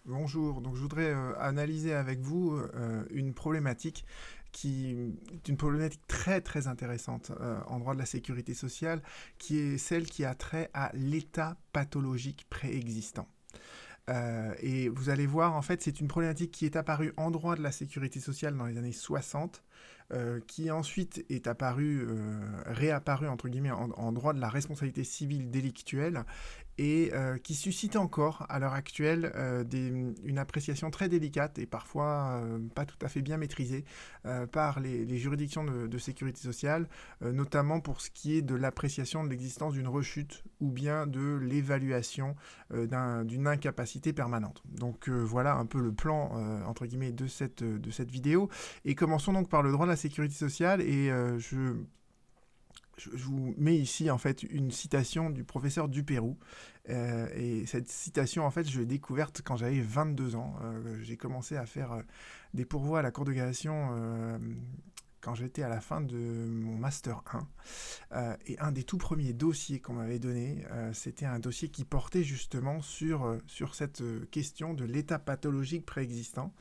Bonjour, donc je voudrais analyser avec vous une problématique qui est une problématique très très intéressante en droit de la sécurité sociale, qui est celle qui a trait à l'état pathologique préexistant. Et vous allez voir, en fait, c'est une problématique qui est apparue en droit de la sécurité sociale dans les années 60, qui ensuite est réapparue, entre guillemets, en droit de la responsabilité civile délictuelle, et qui suscite encore, à l'heure actuelle, une appréciation très délicate et parfois pas tout à fait bien maîtrisée par les juridictions de sécurité sociale, notamment pour ce qui est de l'appréciation de l'existence d'une rechute ou bien de l'évaluation d'une incapacité permanente. Donc voilà un peu le plan, entre guillemets, de cette vidéo. Et commençons donc par le droit de la sécurité sociale, et je vous mets ici en fait une citation du professeur Dupérou. Et cette citation, en fait, je l'ai découverte quand j'avais 22 ans. J'ai commencé à faire des pourvois à la Cour de cassation quand j'étais à la fin de mon Master 1. Et un des tout premiers dossiers qu'on m'avait donné, c'était un dossier qui portait justement sur cette question de l'état pathologique préexistant.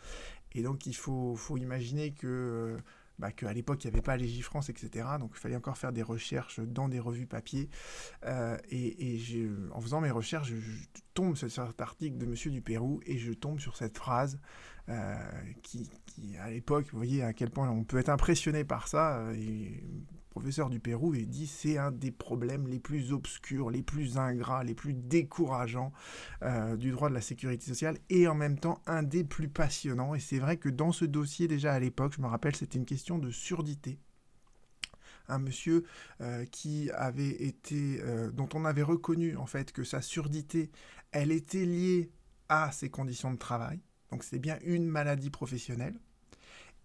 Et donc faut imaginer qu'à l'époque, il n'y avait pas Légifrance, etc. Donc il fallait encore faire des recherches dans des revues papier. En faisant mes recherches, je tombe sur cet article de Monsieur Dupérou et je tombe sur cette phrase qui, à l'époque, vous voyez à quel point on peut être impressionné par ça. Et le professeur Dupérou dit c'est un des problèmes les plus obscurs, les plus ingrats, les plus décourageants du droit de la sécurité sociale, et en même temps un des plus passionnants. Et c'est vrai que dans ce dossier, déjà à l'époque, je me rappelle, c'était une question de surdité. Un monsieur dont on avait reconnu en fait que sa surdité, elle était liée à ses conditions de travail. Donc c'est bien une maladie professionnelle.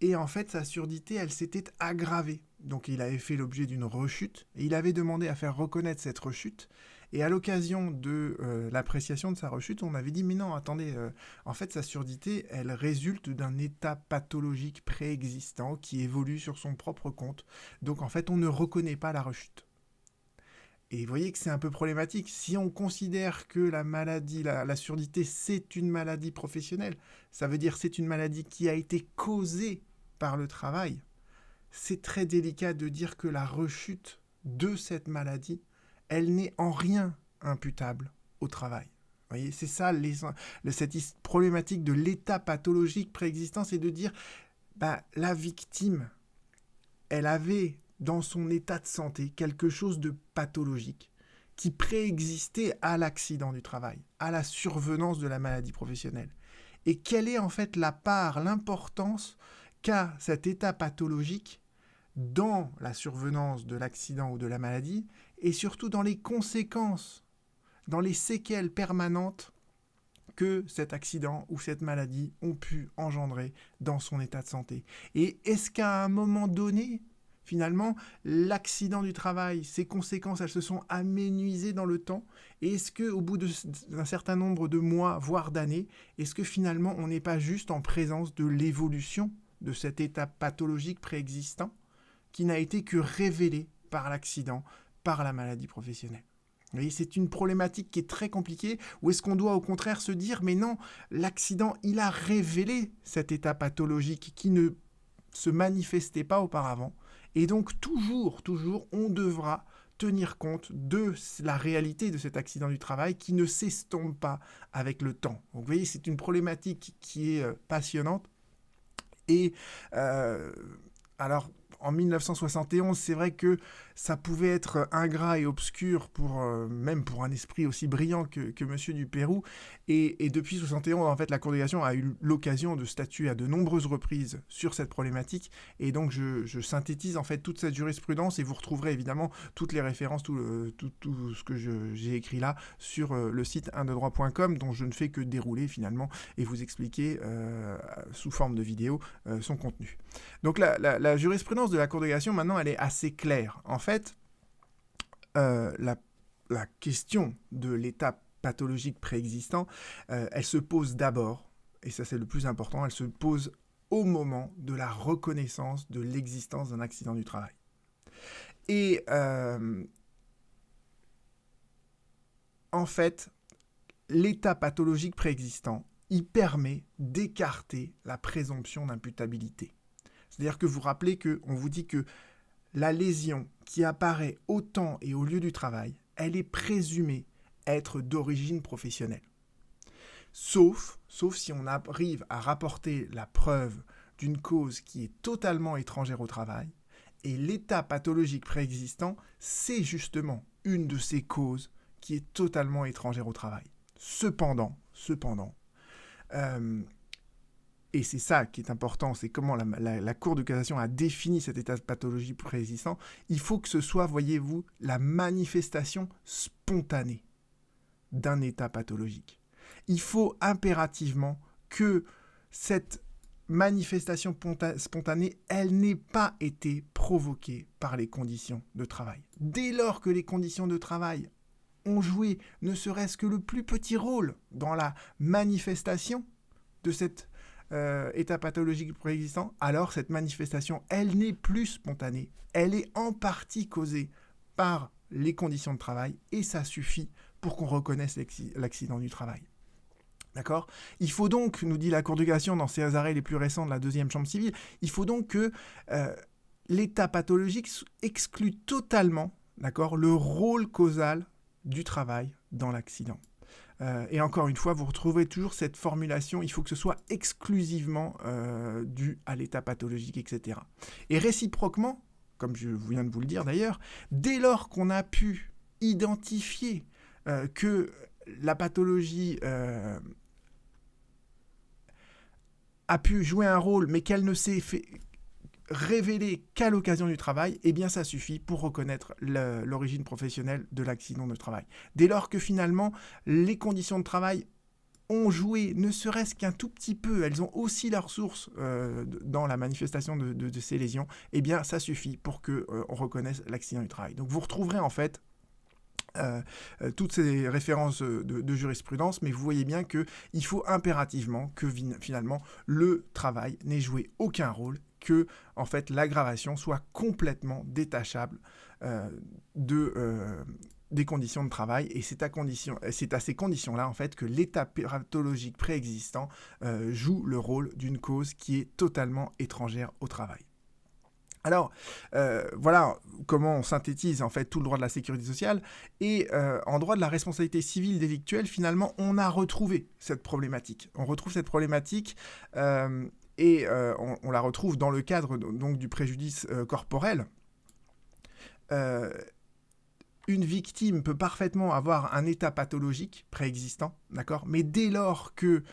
Et en fait, sa surdité, elle s'était aggravée. Donc il avait fait l'objet d'une rechute, et il avait demandé à faire reconnaître cette rechute. Et à l'occasion de l'appréciation de sa rechute, on avait dit, mais non, attendez, en fait, sa surdité, elle résulte d'un état pathologique préexistant qui évolue sur son propre compte. Donc en fait, on ne reconnaît pas la rechute. Et vous voyez que c'est un peu problématique. Si on considère que la maladie, la surdité, c'est une maladie professionnelle, ça veut dire que c'est une maladie qui a été causée par le travail. C'est très délicat de dire que la rechute de cette maladie, elle n'est en rien imputable au travail. Vous voyez, c'est ça cette problématique de l'état pathologique préexistant, c'est de dire la victime, elle avait dans son état de santé quelque chose de pathologique qui préexistait à l'accident du travail, à la survenance de la maladie professionnelle. Et quelle est en fait la part, l'importance qu'a cet état pathologique dans la survenance de l'accident ou de la maladie, et surtout dans les conséquences, dans les séquelles permanentes que cet accident ou cette maladie ont pu engendrer dans son état de santé. Et est-ce qu'à un moment donné, finalement, l'accident du travail, ses conséquences, elles se sont aménuisées dans le temps? Et est-ce qu'au bout d'un certain nombre de mois, voire d'années, est-ce que finalement, on n'est pas juste en présence de l'évolution de cet état pathologique préexistant qui n'a été que révélé par l'accident, par la maladie professionnelle? Vous voyez, c'est une problématique qui est très compliquée, ou est-ce qu'on doit au contraire se dire, mais non, l'accident, il a révélé cet état pathologique qui ne se manifestait pas auparavant, et donc toujours, on devra tenir compte de la réalité de cet accident du travail qui ne s'estompe pas avec le temps. Donc vous voyez, c'est une problématique qui est passionnante, et alors, en 1971, c'est vrai que ça pouvait être ingrat et obscur même pour un esprit aussi brillant que Monsieur Dupérou. Et depuis 71, en fait, la Cour de cassation a eu l'occasion de statuer à de nombreuses reprises sur cette problématique. Et donc, je synthétise en fait toute cette jurisprudence, et vous retrouverez évidemment toutes les références, tout ce que j'ai écrit là sur le site 1dedroit.com, dont je ne fais que dérouler finalement et vous expliquer sous forme de vidéo son contenu. Donc la jurisprudence de la Cour de cassation, maintenant, elle est assez claire. En fait, la question de l'état pathologique préexistant, elle se pose d'abord, et ça c'est le plus important, elle se pose au moment de la reconnaissance de l'existence d'un accident du travail. Et en fait, l'état pathologique préexistant, il permet d'écarter la présomption d'imputabilité. C'est-à-dire que vous rappelez qu'on vous dit que la lésion qui apparaît au temps et au lieu du travail, elle est présumée être d'origine professionnelle. Sauf si on arrive à rapporter la preuve d'une cause qui est totalement étrangère au travail, et l'état pathologique préexistant, c'est justement une de ces causes qui est totalement étrangère au travail. Cependant, et c'est ça qui est important, c'est comment la Cour de cassation a défini cet état de pathologie préexistant, il faut que ce soit, voyez-vous, la manifestation spontanée d'un état pathologique. Il faut impérativement que cette manifestation spontanée, elle n'ait pas été provoquée par les conditions de travail. Dès lors que les conditions de travail ont joué ne serait-ce que le plus petit rôle dans la manifestation de cet état pathologique préexistant, alors cette manifestation, elle n'est plus spontanée, elle est en partie causée par les conditions de travail et ça suffit pour qu'on reconnaisse l'accident du travail. D'accord ? Il faut donc, nous dit la Cour de cassation dans ses arrêts les plus récents de la deuxième chambre civile, il faut donc que l'état pathologique exclue totalement, d'accord, le rôle causal du travail dans l'accident. Et encore une fois, vous retrouvez toujours cette formulation, il faut que ce soit exclusivement dû à l'état pathologique, etc. Et réciproquement, comme je viens de vous le dire d'ailleurs, dès lors qu'on a pu identifier que la pathologie a pu jouer un rôle, mais qu'elle ne s'est fait révéler qu'à l'occasion du travail, eh bien ça suffit pour reconnaître l'origine professionnelle de l'accident de travail. Dès lors que finalement, les conditions de travail ont joué, ne serait-ce qu'un tout petit peu, elles ont aussi leur source dans la manifestation de ces lésions, eh bien ça suffit pour qu'on reconnaisse l'accident du travail. Donc vous retrouverez en fait toutes ces références de jurisprudence, mais vous voyez bien qu'il faut impérativement que finalement le travail n'ait joué aucun rôle, que en fait l'aggravation soit complètement détachable des conditions de travail, et c'est à ces conditions-là en fait que l'état pathologique préexistant joue le rôle d'une cause qui est totalement étrangère au travail. Alors, voilà comment on synthétise en fait tout le droit de la sécurité sociale. Et en droit de la responsabilité civile délictuelle, finalement, on a retrouvé cette problématique. On retrouve cette problématique et on la retrouve dans le cadre donc du préjudice corporel. Une victime peut parfaitement avoir un état pathologique préexistant, d'accord ? Mais dès lors que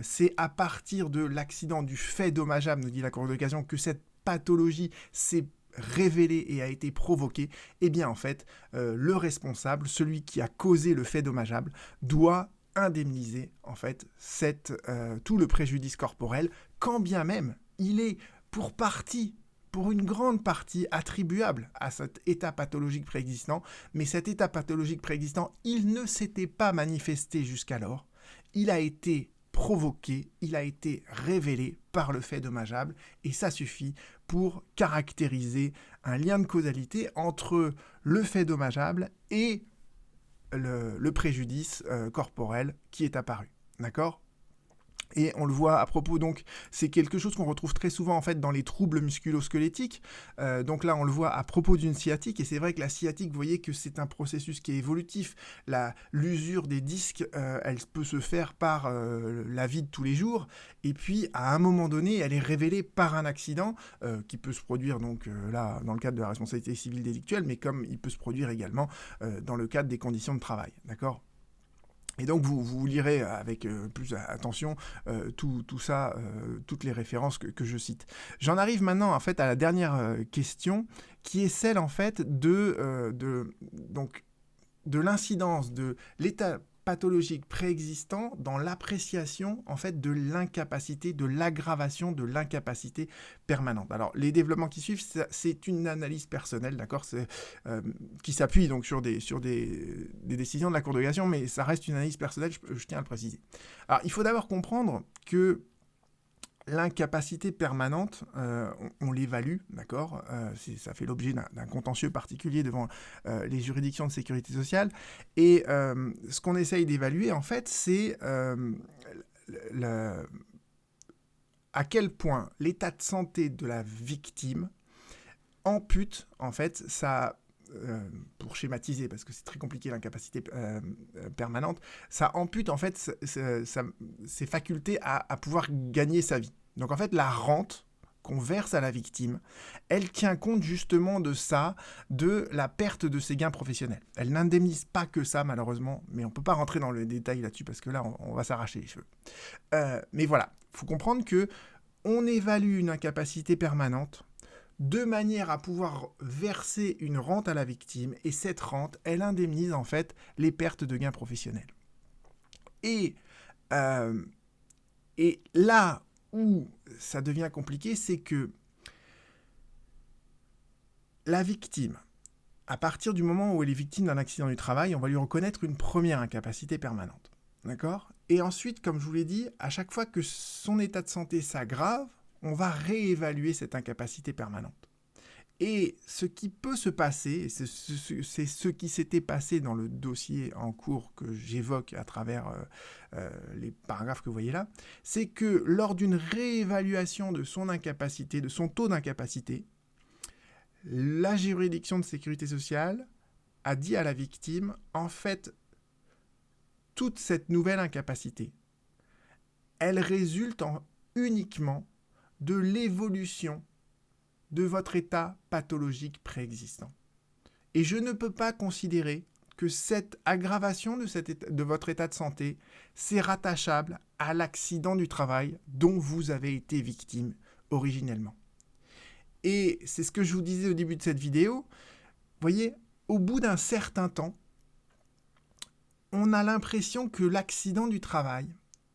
c'est à partir de l'accident, du fait dommageable, nous dit la Cour de cassation, que cette pathologie s'est révélée et a été provoquée, eh bien en fait, le responsable, celui qui a causé le fait dommageable, doit indemniser en fait tout le préjudice corporel, quand bien même il est pour une grande partie attribuable à cet état pathologique préexistant, mais cet état pathologique préexistant, il ne s'était pas manifesté jusqu'alors, il a été provoqué, il a été révélé par le fait dommageable, et ça suffit pour caractériser un lien de causalité entre le fait dommageable et le préjudice corporel qui est apparu. D'accord ? Et on le voit à propos, donc, c'est quelque chose qu'on retrouve très souvent en fait dans les troubles musculo-squelettiques. Donc là, on le voit à propos d'une sciatique, et c'est vrai que la sciatique, vous voyez que c'est un processus qui est évolutif. L'usure des disques, elle peut se faire par la vie de tous les jours, et puis à un moment donné, elle est révélée par un accident qui peut se produire donc là dans le cadre de la responsabilité civile délictuelle, mais comme il peut se produire également dans le cadre des conditions de travail, d'accord ? Et donc vous lirez avec plus attention tout ça, toutes les références que je cite. J'en arrive maintenant en fait à la dernière question, qui est celle en fait de l'incidence de l'état pathologique préexistant dans l'appréciation en fait de l'incapacité, de l'aggravation de l'incapacité permanente. Alors les développements qui suivent, c'est une analyse personnelle, d'accord, qui s'appuie donc sur des décisions de la Cour de cassation, mais ça reste une analyse personnelle, je tiens à le préciser. Alors il faut d'abord comprendre que l'incapacité permanente, on l'évalue, d'accord, ça fait l'objet d'un contentieux particulier devant les juridictions de sécurité sociale. Et ce qu'on essaye d'évaluer, en fait, c'est à quel point l'état de santé de la victime ampute, en fait, pour schématiser, parce que c'est très compliqué l'incapacité permanente, ça ampute, en fait, ses facultés à pouvoir gagner sa vie. Donc, en fait, la rente qu'on verse à la victime, elle tient compte justement de ça, de la perte de ses gains professionnels. Elle n'indemnise pas que ça, malheureusement, mais on ne peut pas rentrer dans le détail là-dessus, parce que là, on va s'arracher les cheveux. Mais voilà, il faut comprendre que on évalue une incapacité permanente de manière à pouvoir verser une rente à la victime, et cette rente, elle indemnise en fait les pertes de gains professionnels. Et là où ça devient compliqué, c'est que la victime, à partir du moment où elle est victime d'un accident du travail, on va lui reconnaître une première incapacité permanente. D'accord ? Et ensuite, comme je vous l'ai dit, à chaque fois que son état de santé s'aggrave, on va réévaluer cette incapacité permanente. Et ce qui peut se passer, c'est ce qui s'était passé dans le dossier en cours que j'évoque à travers les paragraphes que vous voyez là, c'est que lors d'une réévaluation de son incapacité, de son taux d'incapacité, la juridiction de sécurité sociale a dit à la victime, en fait, toute cette nouvelle incapacité, elle résulte uniquement de l'évolution de votre état pathologique préexistant. Et je ne peux pas considérer que cette aggravation de votre état de santé, c'est rattachable à l'accident du travail dont vous avez été victime originellement. Et c'est ce que je vous disais au début de cette vidéo. Vous voyez, au bout d'un certain temps, on a l'impression que l'accident du travail,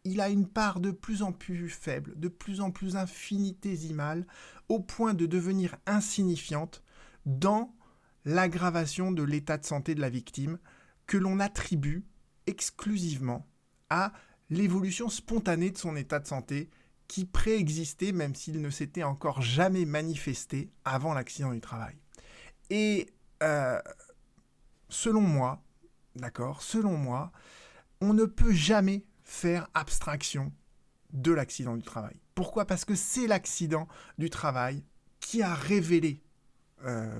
il a une part de plus en plus faible, de plus en plus infinitésimale, au point de devenir insignifiante dans l'aggravation de l'état de santé de la victime que l'on attribue exclusivement à l'évolution spontanée de son état de santé qui préexistait même s'il ne s'était encore jamais manifesté avant l'accident du travail. Et selon moi, on ne peut jamais faire abstraction de l'accident du travail. Pourquoi ? Parce que c'est l'accident du travail qui a révélé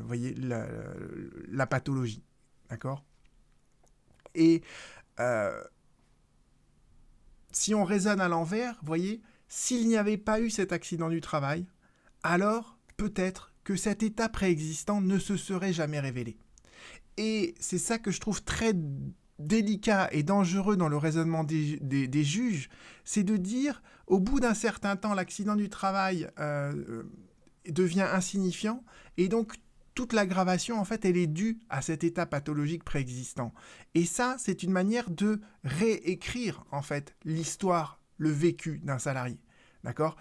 voyez, la pathologie. D'accord ? Et si on raisonne à l'envers, voyez, s'il n'y avait pas eu cet accident du travail, alors peut-être que cet état préexistant ne se serait jamais révélé. Et c'est ça que je trouve très délicat et dangereux dans le raisonnement des juges, c'est de dire, au bout d'un certain temps, l'accident du travail devient insignifiant, et donc toute l'aggravation, en fait, elle est due à cet état pathologique préexistant. Et ça, c'est une manière de réécrire, en fait, l'histoire, le vécu d'un salarié. D'accord ?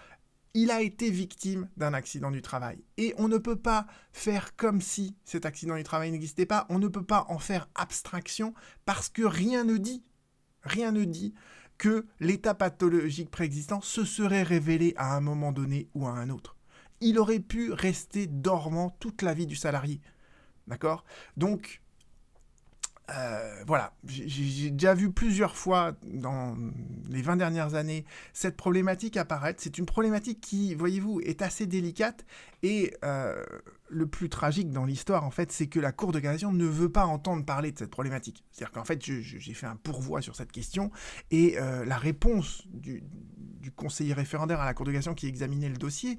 Il a été victime d'un accident du travail. Et on ne peut pas faire comme si cet accident du travail n'existait pas. On ne peut pas en faire abstraction parce que rien ne dit que l'état pathologique préexistant se serait révélé à un moment donné ou à un autre. Il aurait pu rester dormant toute la vie du salarié. D'accord ? Donc, voilà, j'ai déjà vu plusieurs fois dans les 20 dernières années cette problématique apparaître. C'est une problématique qui, voyez-vous, est assez délicate et le plus tragique dans l'histoire, en fait, c'est que la Cour de cassation ne veut pas entendre parler de cette problématique. C'est-à-dire qu'en fait, j'ai fait un pourvoi sur cette question et la réponse du conseiller référendaire à la Cour de cassation qui examinait le dossier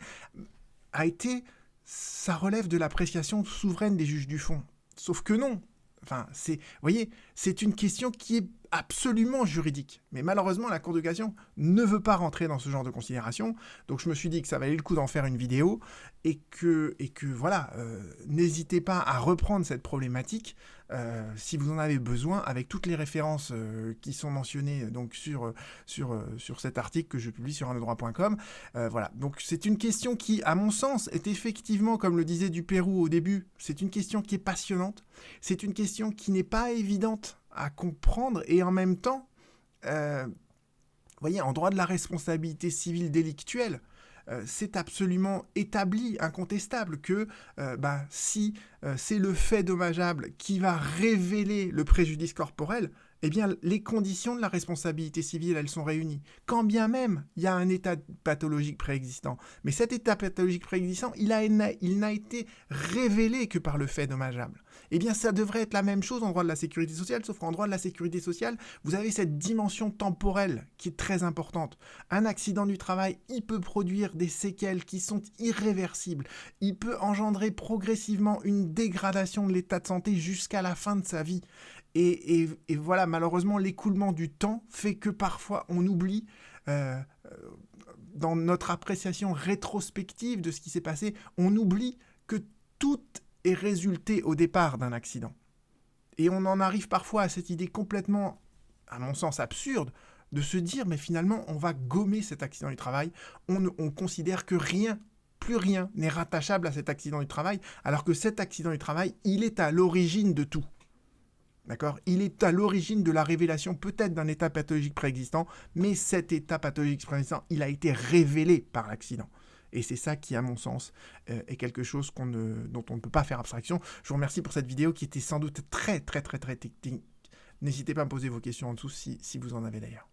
a été « ça relève de l'appréciation souveraine des juges du fond ». Sauf que non. Enfin, vous voyez, c'est une question qui est absolument juridique. Mais malheureusement, la Cour de cassation ne veut pas rentrer dans ce genre de considération. Donc je me suis dit que ça valait le coup d'en faire une vidéo et que voilà, n'hésitez pas à reprendre cette problématique si vous en avez besoin, avec toutes les références qui sont mentionnées donc, sur cet article que je publie sur arnaudroit.com. Voilà. Donc c'est une question qui, à mon sens, est effectivement, comme le disait Dupérou au début, c'est une question qui est passionnante, c'est une question qui n'est pas évidente à comprendre et en même temps, voyez, en droit de la responsabilité civile délictuelle, c'est absolument établi, incontestable, que si c'est le fait dommageable qui va révéler le préjudice corporel, eh bien, les conditions de la responsabilité civile, elles sont réunies. Quand bien même il y a un état pathologique préexistant. Mais cet état pathologique préexistant, il n'a été révélé que par le fait dommageable. Eh bien, ça devrait être la même chose en droit de la sécurité sociale, sauf qu'en droit de la sécurité sociale, vous avez cette dimension temporelle qui est très importante. Un accident du travail, il peut produire des séquelles qui sont irréversibles. Il peut engendrer progressivement une dégradation de l'état de santé jusqu'à la fin de sa vie. Et voilà, malheureusement, l'écoulement du temps fait que parfois on oublie, dans notre appréciation rétrospective de ce qui s'est passé, on oublie que tout est résulté au départ d'un accident. Et on en arrive parfois à cette idée complètement, à mon sens, absurde, de se dire, mais finalement, on va gommer cet accident du travail, on considère que plus rien n'est rattachable à cet accident du travail, alors que cet accident du travail, il est à l'origine de tout. D'accord ? Il est à l'origine de la révélation peut-être d'un état pathologique préexistant, mais cet état pathologique préexistant, il a été révélé par l'accident. Et c'est ça qui, à mon sens, est quelque chose dont on ne peut pas faire abstraction. Je vous remercie pour cette vidéo qui était sans doute très, très, très, très technique. N'hésitez pas à me poser vos questions en dessous si vous en avez d'ailleurs.